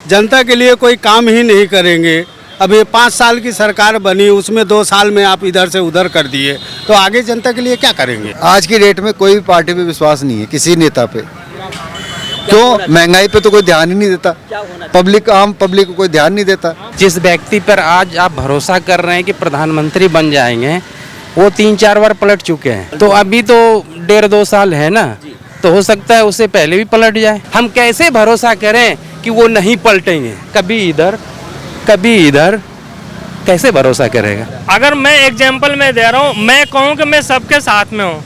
जनता के लिए कोई काम ही नहीं करेंगे। अब ये 5 साल की सरकार बनी, उसमें 2 साल में आप इधर से उधर कर दिए, तो आगे जनता के लिए क्या करेंगे? आज की डेट में कोई भी पार्टी पे विश्वास नहीं है, किसी नेता पे। क्यों? महंगाई पे तो कोई ध्यान ही नहीं देता, पब्लिक आम पब्लिक को कोई ध्यान नहीं देता। जिस व्यक्ति पर आज आप भरोसा कर रहे हैं कि प्रधानमंत्री बन जाएंगे, वो 3-4 बार पलट चुके हैं। तो अभी तो 1.5-2 साल है ना, तो हो सकता है उससे पहले भी पलट जाए। हम कैसे भरोसा करें कि वो नहीं पलटेंगे? कभी इधर कभी इधर, कैसे भरोसा करेगा? अगर मैं एग्जाम्पल में दे रहा हूँ, मैं कहूँ कि मैं सबके साथ में हूँ,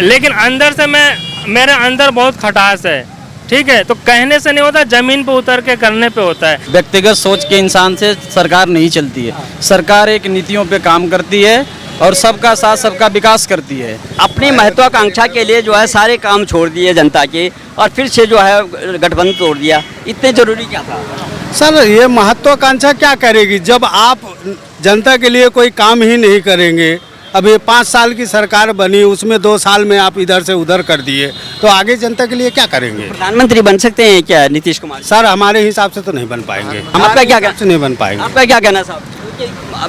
लेकिन अंदर से मेरे अंदर बहुत खटास है, ठीक है? तो कहने से नहीं होता, जमीन पे उतर के करने पे होता है। व्यक्तिगत सोच के इंसान से सरकार नहीं चलती है। सरकार एक नीतियों पे काम करती है और सबका साथ सबका विकास करती है। अपनी महत्वाकांक्षा के लिए जो है सारे काम छोड़ दिए जनता के, और फिर से जो है गठबंधन तोड़ दिया। इतने जरूरी क्या था? सर, ये महत्वाकांक्षा क्या करेगी जब आप जनता के लिए कोई काम ही नहीं करेंगे? अब ये 5 साल की सरकार बनी, उसमें 2 साल में आप इधर से उधर कर दिए, तो आगे जनता के लिए क्या करेंगे? प्रधानमंत्री बन सकते हैं क्या नीतीश कुमार? सर, हमारे हिसाब से तो नहीं बन पाएंगे। आपका क्या हिसाब से नहीं बन पाएंगे। आपका क्या कहना साहब?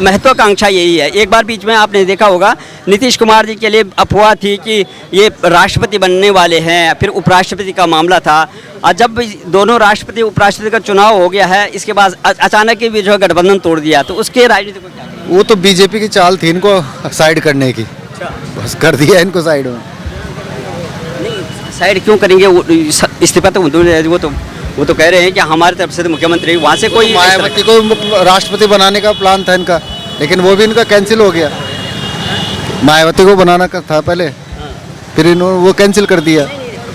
महत्वाकांक्षा यही है। एक बार बीच में आपने देखा होगा, नीतीश कुमार जी के लिए अफवाह थी कि ये राष्ट्रपति बनने वाले हैं, फिर उपराष्ट्रपति का मामला था, और जब दोनों राष्ट्रपति उपराष्ट्रपति का चुनाव हो गया है, इसके बाद अचानक ही जो है गठबंधन तोड़ दिया। तो उसके राजनीति को क्या कहें? वो तो बीजेपी की चाल थी इनको साइड करने की, बस कर दिया इनको साइड में। नहीं, साइड क्यों करेंगे? इस्तीफा तो वो तो कह रहे हैं कि हमारी तरफ से तो मुख्यमंत्री, वहाँ से कोई मायावती को राष्ट्रपति बनाने का प्लान था इनका, लेकिन वो भी इनका कैंसिल हो गया। मायावती को बनाना का था पहले, फिर इन्होंने वो कैंसिल कर दिया।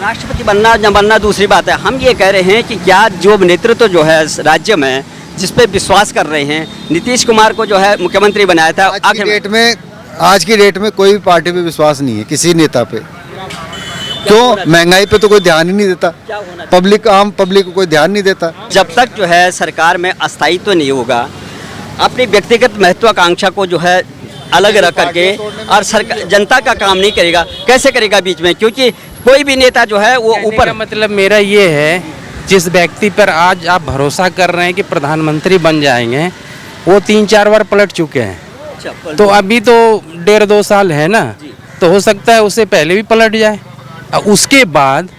राष्ट्रपति बनना न बनना दूसरी बात है। हम ये कह रहे हैं कि क्या जो नेतृत्व जो है राज्य में, जिस पे विश्वास कर रहे हैं, नीतीश कुमार को जो है मुख्यमंत्री बनाया था, आज की डेट में कोई भी पार्टी पे विश्वास नहीं है, किसी नेता पे। क्यों? महंगाई पे तो कोई ध्यान ही नहीं देता, पब्लिक आम पब्लिक को कोई ध्यान नहीं देता। जब तक जो है सरकार में अस्थायित्व तो नहीं होगा, अपनी व्यक्तिगत महत्वाकांक्षा को जो है अलग रख करके, और सरकार जनता का काम नहीं करेगा, कैसे करेगा बीच में? क्योंकि कोई भी नेता जो है वो ऊपर, मतलब मेरा ये है, जिस व्यक्ति पर आज आप भरोसा कर रहे हैं कि प्रधानमंत्री बन जाएंगे, वो 3-4 बार पलट चुके हैं। तो अभी तो 1.5-2 साल है ना, तो हो सकता है उससे पहले भी पलट जाए। उसके बाद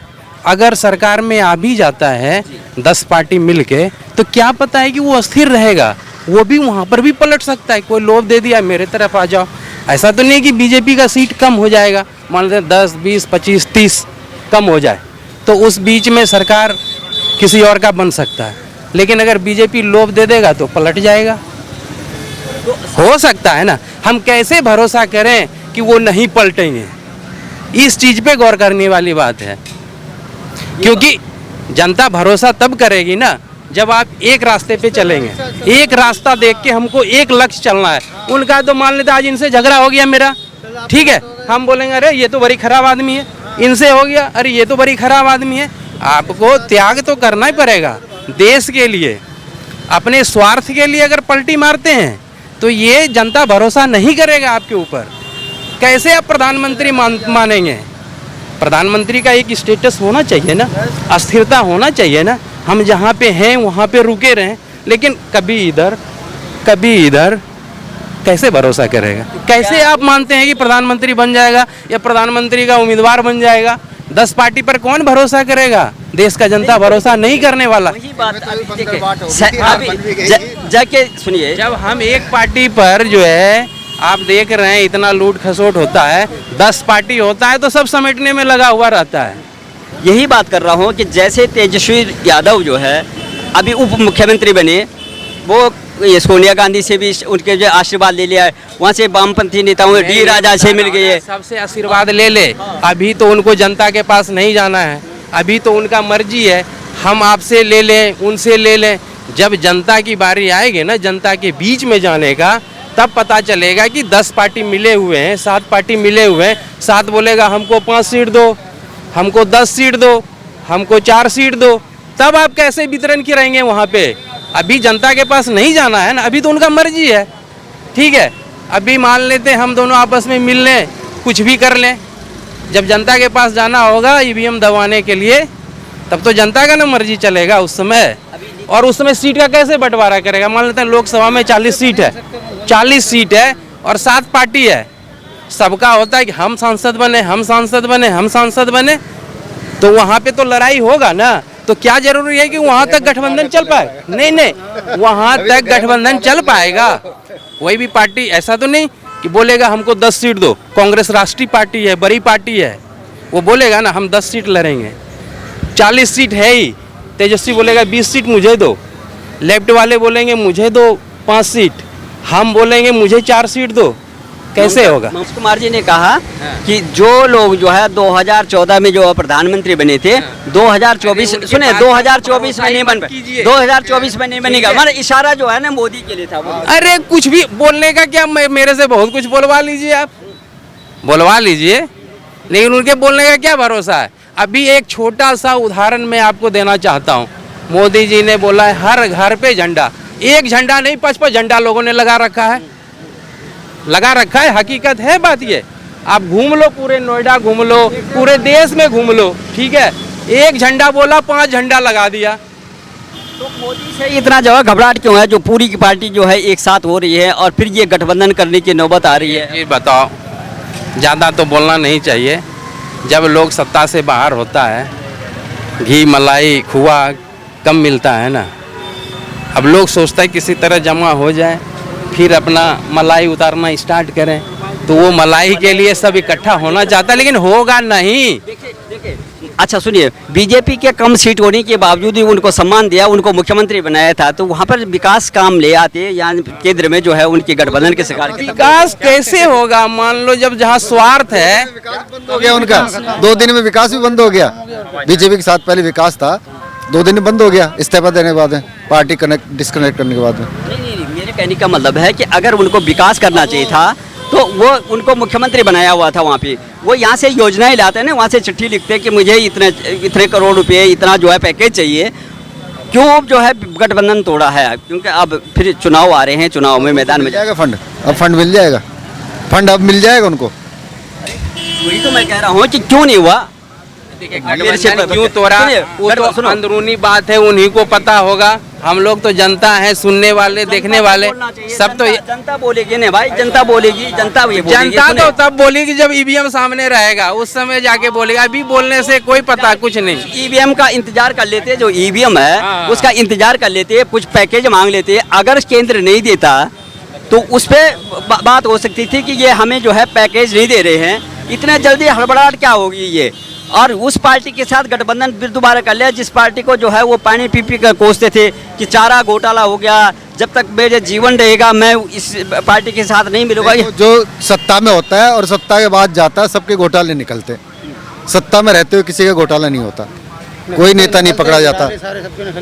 अगर सरकार में आ भी जाता है 10 पार्टी मिलके, तो क्या पता है कि वो अस्थिर रहेगा, वो भी वहाँ पर भी पलट सकता है। कोई लोभ दे दिया मेरे तरफ आ जाओ, ऐसा तो नहीं कि बीजेपी का सीट कम हो जाएगा, मान लेते 10, 20, 25, 30 कम हो जाए, तो उस बीच में सरकार किसी और का बन सकता है। लेकिन अगर बीजेपी लोभ दे देगा तो पलट जाएगा, हो सकता है ना। हम कैसे भरोसा करें कि वो नहीं पलटेंगे? इस चीज पे गौर करने वाली बात है, क्योंकि जनता भरोसा तब करेगी ना जब आप एक रास्ते पे चलेंगे, एक रास्ता देख के हमको एक लक्ष्य चलना है। उनका तो मान लेते आज इनसे झगड़ा हो गया मेरा, ठीक है, हम बोलेंगे अरे ये तो बड़ी खराब आदमी है, इनसे हो गया अरे ये तो बड़ी खराब आदमी है। आपको त्याग तो करना ही पड़ेगा देश के लिए। अपने स्वार्थ के लिए अगर पलटी मारते हैं तो ये जनता भरोसा नहीं करेगा आपके ऊपर। कैसे आप प्रधानमंत्री मानेंगे? प्रधानमंत्री का एक स्टेटस होना चाहिए ना, अस्थिरता होना चाहिए ना। हम जहाँ पे हैं वहाँ पे रुके रहें, लेकिन कभी इधर कभी इधर, कैसे भरोसा करेगा? कैसे आप मानते हैं कि प्रधानमंत्री बन जाएगा या प्रधानमंत्री का उम्मीदवार बन जाएगा? 10 पार्टी पर कौन भरोसा करेगा? देश का जनता भरोसा नहीं करने वाला। वही बात जाके सुनिए, जब हम एक पार्टी पर जो है आप देख रहे हैं इतना लूट खसोट होता है, 10 पार्टी होता है तो सब समेटने में लगा हुआ रहता है। यही बात कर रहा हूँ कि जैसे तेजस्वी यादव जो है अभी उप मुख्यमंत्री बने, वो ये सोनिया गांधी से भी उनके जो आशीर्वाद ले लिया है, वहाँ से वामपंथी नेताओं डी राजा से मिल गए, सबसे आशीर्वाद ले ले। अभी तो उनको जनता के पास नहीं जाना है, अभी तो उनका मर्जी है, हम आपसे ले लें उनसे ले लें। जब जनता की बारी आएगी ना जनता के बीच में जाने का, तब पता चलेगा कि 10 पार्टी मिले हुए हैं, 7 पार्टी मिले हुए हैं, 7 बोलेगा हमको 5 सीट दो, हमको 10 सीट दो, हमको 4 सीट दो, तब आप कैसे वितरण की रहेंगे वहाँ पे? अभी जनता के पास नहीं जाना है ना, अभी तो उनका मर्जी है, ठीक है। अभी मान लेते हम दोनों आपस में मिल लें, कुछ भी कर लें, जब जनता के पास जाना होगा ईवीएम दबाने के लिए, तब तो जनता का ना मर्जी चलेगा उस समय। और उसमें सीट का कैसे बंटवारा करेगा? मान लेते हैं लोकसभा में 40 सीट है, 40 सीट है और 7 पार्टी है, सबका होता है कि हम सांसद बने, हम सांसद बने, हम सांसद बने, तो वहाँ पे तो लड़ाई होगा ना। तो क्या जरूरी है कि वहाँ तक गठबंधन चल पाए? नहीं, वहाँ तक गठबंधन चल पाएगा। कोई भी पार्टी ऐसा तो नहीं कि बोलेगा हमको 10 सीट दो। कांग्रेस राष्ट्रीय पार्टी है, बड़ी पार्टी है, वो बोलेगा ना हम 10 सीट लड़ेंगे। 40 सीट है ही, तेजस्वी बोलेगा 20 सीट मुझे दो, लेफ्ट वाले बोलेंगे मुझे दो 5 सीट, हम बोलेंगे मुझे 4 सीट दो, कैसे होगा? मनोज कुमार जी ने कहा कि जो लोग जो है 2014 में जो प्रधानमंत्री बने थे, 2024 सुने 2024 में नहीं बन पाए, 2024 में नहीं बनेगा। मतलब इशारा जो है ना मोदी के लिए था वो। अरे कुछ भी बोलने का क्या, मेरे से बहुत कुछ बोलवा लीजिए, आप बोलवा लीजिए, लेकिन उनके बोलने का क्या भरोसा है? अभी एक छोटा सा उदाहरण मैं आपको देना चाहता हूँ। मोदी जी ने बोला है हर घर पे झंडा, एक झंडा नहीं 55 झंडा लोगों ने लगा रखा है, लगा रखा है। हकीकत है बात ये, आप घूम लो, पूरे नोएडा घूम लो, पूरे देश में घूम लो, ठीक है, एक झंडा बोला 5 झंडा लगा दिया। तो मोदी से इतना जो है घबराहट क्यों है, जो पूरी की पार्टी जो है एक साथ हो रही है और फिर ये गठबंधन करने की नौबत आ रही है? ये बताओ, ज़्यादा तो बोलना नहीं चाहिए। जब लोग सत्ता से बाहर होता है, घी मलाई खोआ कम मिलता है ना, अब लोग सोचता है किसी तरह जमा हो जाए, फिर अपना मलाई उतारना स्टार्ट करें, तो वो मलाई के लिए सब इकट्ठा होना चाहता है, लेकिन होगा नहीं। देखिए अच्छा सुनिए, बीजेपी के कम सीट होने के बावजूद ही उनको सम्मान दिया, उनको मुख्यमंत्री बनाया था, तो वहाँ पर विकास काम ले आते या केंद्र में जो है उनकी गठबंधन के शिकार। विकास कैसे होगा? मान लो जब जहाँ स्वार्थ है, बंद हो गया उनका, 2 दिन में विकास भी बंद हो गया। बीजेपी के साथ पहले विकास था, 2 दिन में बंद हो गया इस्तीफा देने के बाद, पार्टी डिस्कनेक्ट करने के बाद में। नहीं, मेरे कहने का मतलब है कि अगर उनको विकास करना चाहिए था तो वो उनको मुख्यमंत्री बनाया हुआ था वहाँ पे, वो यहाँ से योजनाएं लाते हैं ना, वहाँ से चिट्ठी लिखते हैं कि मुझे इतने करोड़ रुपए, इतना जो है पैकेज चाहिए। क्यों जो है गठबंधन तोड़ा है? क्योंकि अब फिर चुनाव आ रहे हैं, चुनाव में मैदान में जाएगा फंड, अब फंड मिल जाएगा, फंड अब मिल जाएगा उनको। वही तो मैं कह रहा हूँ कि क्यों नहीं हुआ, क्यों तोड़ा, वो तो अंदरूनी बात है, उन्हीं को पता होगा। हम लोग तो जनता है, सुनने वाले, देखने वाले, सब तो जनता बोलेगी ना भाई, जनता बोलेगी, जनता तो तब बोलेगी जब ईवीएम सामने रहेगा, उस समय जाके बोलेगा। अभी बोलने से कोई पता कुछ नहीं। ईवीएम का इंतजार कर लेते, जो ईवीएम है उसका इंतजार कर लेते, कुछ पैकेज मांग लेते। अगर केंद्र नहीं देता तो उस पर बात हो सकती थी कि ये हमें जो है पैकेज नहीं दे रहे हैं, इतने जल्दी हड़बड़ाहट क्या होगी ये। और उस पार्टी के साथ गठबंधन फिर दोबारा कर लिया, जिस पार्टी को जो है वो पानी पी कर कोसते थे कि चारा घोटाला हो गया, जब तक मेरे जीवन रहेगा मैं इस पार्टी के साथ नहीं मिलूंगा। जो सत्ता में होता है और सत्ता के बाद जाता है, सबके घोटाले निकलते। सत्ता में रहते हुए किसी का घोटाला नहीं होता, कोई नेता नहीं पकड़ा जाता।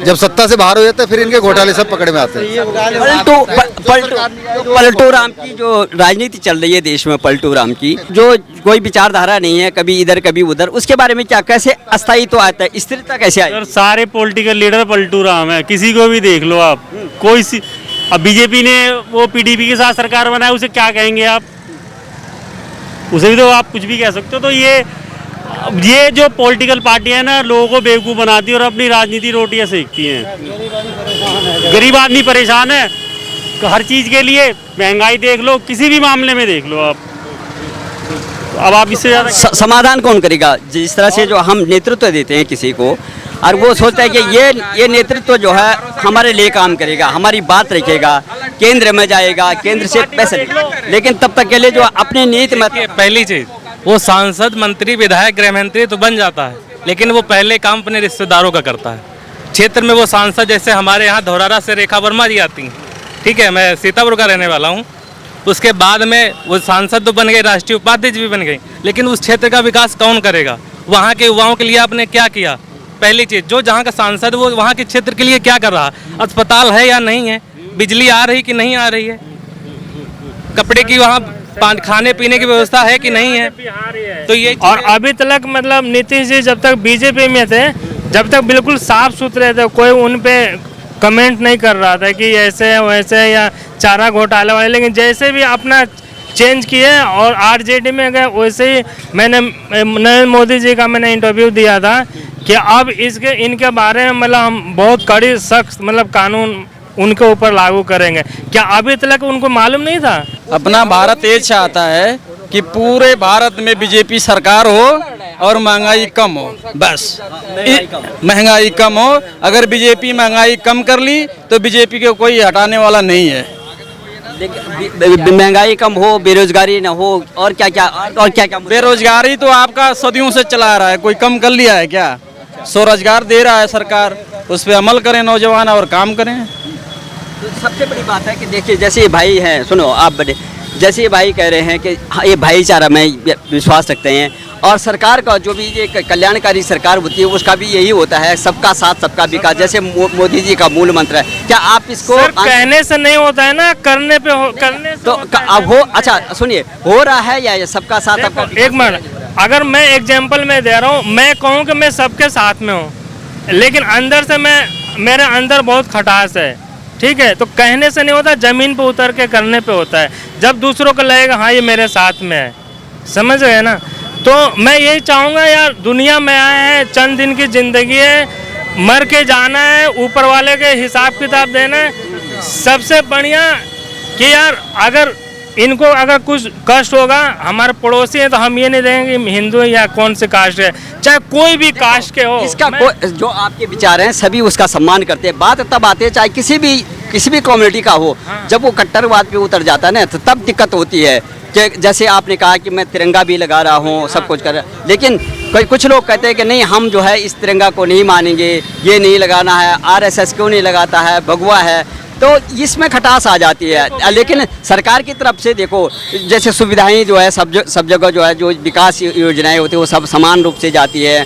जब सत्ता से बाहर हो जाता है फिर इनके घोटाले सब पकड़ में आते हैं। पलटू राम की जो राजनीति चल रही है देश में, पलटू राम की जो कोई विचारधारा नहीं है, कभी इधर कभी उधर, उसके बारे में क्या, कैसे अस्थायित्व आता है, स्थिरता कैसे आई? सारे पॉलिटिकल लीडर पलटू राम है, किसी को भी देख लो आप। कोई सी अब बीजेपी ने वो पीडीपी के साथ सरकार बनाया, उसे क्या कहेंगे आप? उसे भी तो आप कुछ भी कह सकते हो। तो ये जो पॉलिटिकल पार्टियां हैं ना, लोगों को बेवकूफ़ बनाती है और अपनी राजनीति रोटियां सेकती हैं। गरीब आदमी परेशान है हर चीज़ के लिए, महंगाई देख लो, किसी भी मामले में देख लो आप। अब आप इससे ज़्यादा समाधान कौन करेगा? जिस तरह से जो हम नेतृत्व देते हैं किसी को, और वो सोचता है कि ये नेतृत्व जो है हमारे लिए काम करेगा, हमारी बात रखेगा, केंद्र में जाएगा, केंद्र से पैसे, लेकिन तब तक के लिए जो अपने नीति में पहली चीज़ वो सांसद, मंत्री, विधायक, गृह मंत्री तो बन जाता है, लेकिन वो पहले काम अपने रिश्तेदारों का करता है। क्षेत्र में वो सांसद, जैसे हमारे यहाँ धौरारा से रेखा वर्मा जी आती हैं, ठीक है, मैं सीतापुर का रहने वाला हूँ। उसके बाद में वो सांसद तो बन गए, राष्ट्रीय उपाध्यक्ष भी बन गई, लेकिन उस क्षेत्र का विकास कौन करेगा? वहाँ के युवाओं के लिए आपने क्या किया? पहली चीज़, जो जहाँ का सांसद वो वहाँ के क्षेत्र के लिए क्या कर रहा? अस्पताल है या नहीं है? बिजली आ रही कि नहीं आ रही है? कपड़े की वहाँ खाने पीने की व्यवस्था है कि नहीं है? तो ये और अभी तक मतलब नीतीश जी जब तक बीजेपी में थे, जब तक बिल्कुल साफ सुथरे थे, कोई उन पे कमेंट नहीं कर रहा था कि ऐसे है वैसे है या चारा घोटाले वाले। लेकिन जैसे भी अपना चेंज किए और आरजेडी में गए, वैसे ही मैंने नरेंद्र मोदी जी का मैंने इंटरव्यू दिया था कि अब इसके इनके बारे में मतलब हम बहुत कड़ी सख्त मतलब कानून उनके ऊपर लागू करेंगे। क्या अभी तक उनको मालूम नहीं था? अपना भारत ये चाहता है कि पूरे भारत में बीजेपी सरकार हो और महंगाई कम हो, बस महंगाई कम हो। अगर बीजेपी महंगाई कम कर ली तो बीजेपी को कोई हटाने वाला नहीं है। महंगाई कम हो, बेरोजगारी ना हो, और क्या क्या बेरोजगारी तो आपका सदियों से चला आ रहा है, कोई कम कर लिया है क्या? स्वरोजगार दे रहा है सरकार, उस पर अमल करें नौजवान और काम करें। तो सबसे बड़ी बात है कि देखिए जैसे ये भाई हैं, सुनो आप बड़े, जैसे ये भाई कह रहे हैं कि हाँ, ये भाईचारा में विश्वास रखते हैं और सरकार का जो भी ये कल्याणकारी सरकार होती है उसका भी यही होता है, सबका साथ सबका विकास, जैसे मोदी जी का मूल मंत्र है। क्या आप इसको कहने से नहीं होता है ना, करने पे करने से तो अब हो, अच्छा सुनिए, हो रहा है या सबका साथ सबका? एक मिनट, अगर मैं एग्जाम्पल में दे रहा हूँ, मैं कहूँ कि मैं सबके साथ में हूँ, लेकिन अंदर से मेरे अंदर बहुत खटास है, ठीक है? तो कहने से नहीं होता, जमीन पे उतर के करने पे होता है। जब दूसरों को लगेगा हाँ ये मेरे साथ में है, समझ गए ना? तो मैं यही चाहूँगा यार, दुनिया में आए हैं, चंद दिन की ज़िंदगी है, मर के जाना है, ऊपर वाले के हिसाब किताब देना है। सबसे बढ़िया कि यार अगर इनको अगर कुछ कष्ट होगा, हमारे पड़ोसी हैं, तो हम ये नहीं देंगे कि हिंदू या कौन से कास्ट है, चाहे कोई भी कास्ट के हो। इसका जो आपके विचार हैं सभी उसका सम्मान करते हैं। बात तब आती है चाहे किसी भी कम्युनिटी का हो, जब वो कट्टरवाद पे उतर जाता है ना, तो तब दिक्कत होती है। कि जैसे आपने कहा कि मैं तिरंगा भी लगा रहा हूँ, सब कुछ कर रहा, लेकिन कुछ लोग कहते हैं कि नहीं हम जो है इस तिरंगा को नहीं मानेंगे, ये नहीं लगाना है, आरएसएस क्यों नहीं लगाता है, भगवा है, तो इसमें खटास आ जाती है। लेकिन सरकार की तरफ से देखो, जैसे सुविधाएं जो है सब जगह जो है, जो विकास योजनाएं होती है वो सब समान रूप से जाती है।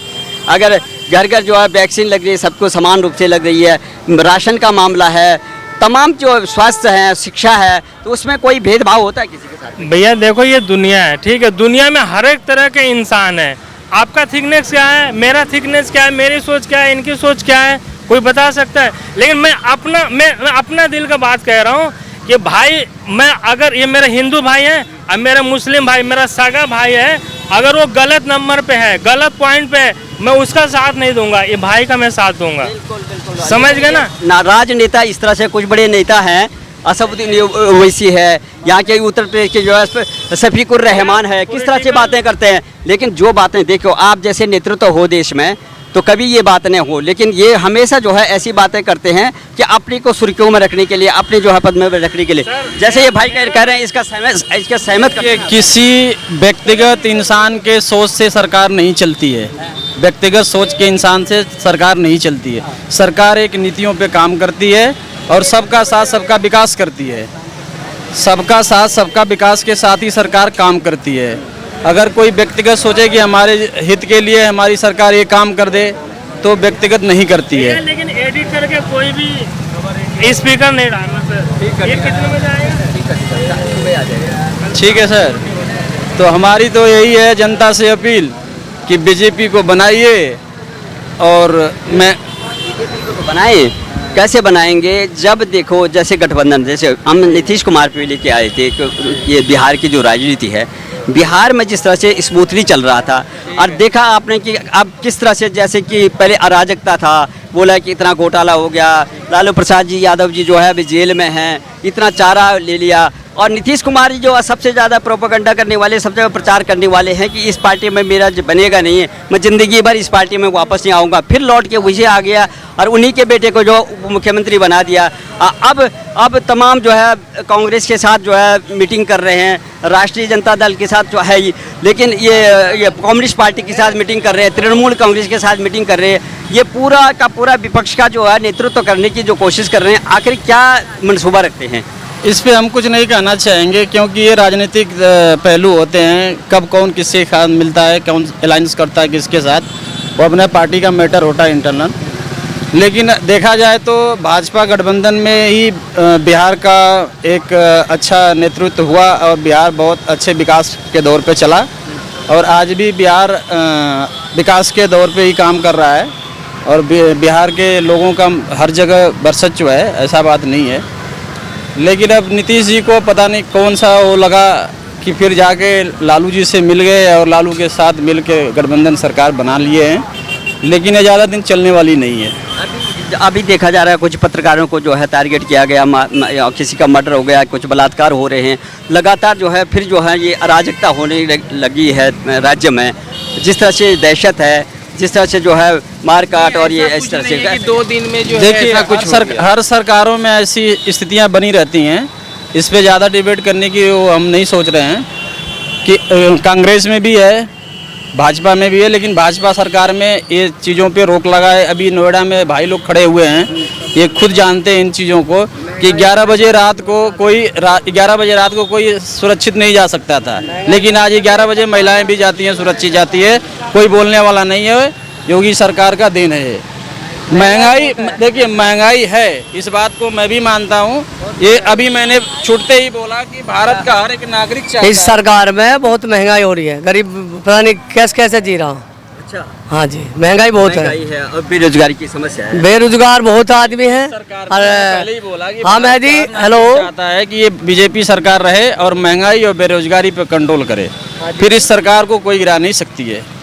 अगर घर घर जो है वैक्सीन लग रही है, सबको समान रूप से लग रही है, राशन का मामला है, तमाम जो स्वास्थ्य है, शिक्षा है, तो उसमें कोई भेदभाव होता है किसी के साथ? भैया देखो ये दुनिया है, ठीक है? दुनिया में हर एक तरह के इंसान है। आपका थिकनेस क्या है, मेरा थिकनेस क्या है, मेरी सोच क्या है, इनकी सोच क्या है, कोई बता सकता है? लेकिन मैं अपना दिल का बात कह रहा हूँ कि भाई, मैं अगर ये मेरा हिंदू भाई है और मेरा मुस्लिम भाई, मेरा सगा भाई है, अगर वो गलत नंबर पे है, गलत पॉइंट पे है, मैं उसका साथ नहीं दूंगा, ये भाई का मैं साथ दूंगा। समझ गए ना? राजनेता इस तरह से कुछ बड़े नेता हैं, असदुद्दीन ओवैसी है, यहाँ के उत्तर प्रदेश के जो है शफीकुर रहमान है, किस तरह से बातें करते हैं। लेकिन जो बातें देखो, आप जैसे नेतृत्व हो देश में तो कभी ये बात नहीं हो, लेकिन ये हमेशा जो है ऐसी बातें करते हैं कि अपनी को सुर्खियों में रखने के लिए, अपने जो है पद में रखने के लिए। जैसे ये भाई कह रहे हैं, इसका सहमत किसी व्यक्तिगत इंसान के सोच से सरकार नहीं चलती है, व्यक्तिगत सोच के इंसान से सरकार नहीं चलती है। सरकार एक नीतियों पे काम करती है और सबका साथ सबका विकास करती है। सबका साथ सबका विकास के साथ ही सरकार काम करती है। अगर कोई व्यक्तिगत सोचे कि हमारे हित के लिए हमारी सरकार ये काम कर दे, तो व्यक्तिगत नहीं करती है। लेकिन एडिट करके कोई भी स्पीकर नहीं डालना सर। ये कितने बजे आएगा? ठीक है सर, तो हमारी तो यही है जनता से अपील कि बीजेपी को बनाइए, और मैं बनाए कैसे बनाएंगे? जब देखो जैसे गठबंधन, जैसे हम नीतीश कुमार पे लेके आए थे कि ये बिहार की जो राजनीति है, बिहार में जिस तरह से स्मूथली चल रहा था, और देखा आपने कि अब किस तरह से, जैसे कि पहले अराजकता था, बोला कि इतना घोटाला हो गया, लालू प्रसाद जी यादव जी जो है अभी जेल में हैं, इतना चारा ले लिया, और नीतीश कुमार जी जो सबसे ज़्यादा प्रोपेगेंडा करने वाले, सबसे ज़्यादा प्रचार करने वाले हैं कि इस पार्टी में मेरा बनेगा नहीं है, मैं ज़िंदगी भर इस पार्टी में वापस नहीं आऊँगा, फिर लौट के वही आ गया और उन्हीं के बेटे को जो मुख्यमंत्री बना दिया। अब तमाम जो है कांग्रेस के साथ जो है मीटिंग कर रहे हैं, राष्ट्रीय जनता दल के साथ जो है, लेकिन ये कम्युनिस्ट पार्टी के साथ मीटिंग कर रहे हैं, तृणमूल कांग्रेस के साथ मीटिंग कर रहे हैं। ये पूरा का पूरा विपक्ष का जो है नेतृत्व करने की जो कोशिश कर रहे हैं, आखिर क्या मनसूबा रखते हैं? इस पे हम कुछ नहीं कहना चाहेंगे, क्योंकि ये राजनीतिक पहलू होते हैं, कब कौन किसके साथ मिलता है, कौन अलायंस करता है किसके साथ, वो अपने पार्टी का मैटर होता है इंटरनल। लेकिन देखा जाए तो भाजपा गठबंधन में ही बिहार का एक अच्छा नेतृत्व हुआ और बिहार बहुत अच्छे विकास के दौर पे चला, और आज भी बिहार विकास के दौर पे ही काम कर रहा है, और बिहार के लोगों का हर जगह बरसत है, ऐसा बात नहीं है। लेकिन अब नीतीश जी को पता नहीं कौन सा वो लगा कि फिर जाके लालू जी से मिल गए और लालू के साथ मिल के गठबंधन सरकार बना लिए हैं। लेकिन ये ज़्यादा दिन चलने वाली नहीं है। अभी देखा जा रहा है कुछ पत्रकारों को जो है टारगेट किया गया, किसी का मर्डर हो गया, कुछ बलात्कार हो रहे हैं, लगातार जो है फिर जो है ये अराजकता होने लगी है राज्य में। जिस तरह से दहशत है, जिस तरह से जो है मारकाट और ये इस तरह से 2 दिन में जो देखिए ऐसा कुछ हर सरकारों में ऐसी स्थितियां बनी रहती हैं। इस पे ज़्यादा डिबेट करने की वो हम नहीं सोच रहे हैं कि कांग्रेस में भी है, भाजपा में भी है, लेकिन भाजपा सरकार में ये चीज़ों पे रोक लगा है। अभी नोएडा में भाई लोग खड़े हुए हैं, ये खुद जानते हैं इन चीज़ों को कि 11 बजे रात को कोई सुरक्षित नहीं जा सकता था, लेकिन आज 11 बजे महिलाएं भी जाती हैं, सुरक्षित जाती है, कोई बोलने वाला नहीं है। योगी सरकार का देन है ये। महंगाई, देखिए महंगाई है, इस बात को मैं भी मानता हूँ। ये अभी मैंने छूटते ही बोला कि भारत का हर एक नागरिक चाहता है। इस सरकार में बहुत महंगाई हो रही है, गरीब पता नहीं कैसे जी रहा हूँ। अच्छा, हाँ जी, महंगाई बहुत है, महंगाई है और बेरोजगारी की समस्या है। बेरोजगार बहुत आदमी हैं। सरकार पहले ही बोला कि हाँ मैं जी, हेलो, चाहता है कि ये बीजेपी सरकार रहे और महंगाई और बेरोजगारी पे कंट्रोल करे, फिर इस सरकार को कोई गिरा नहीं सकती है।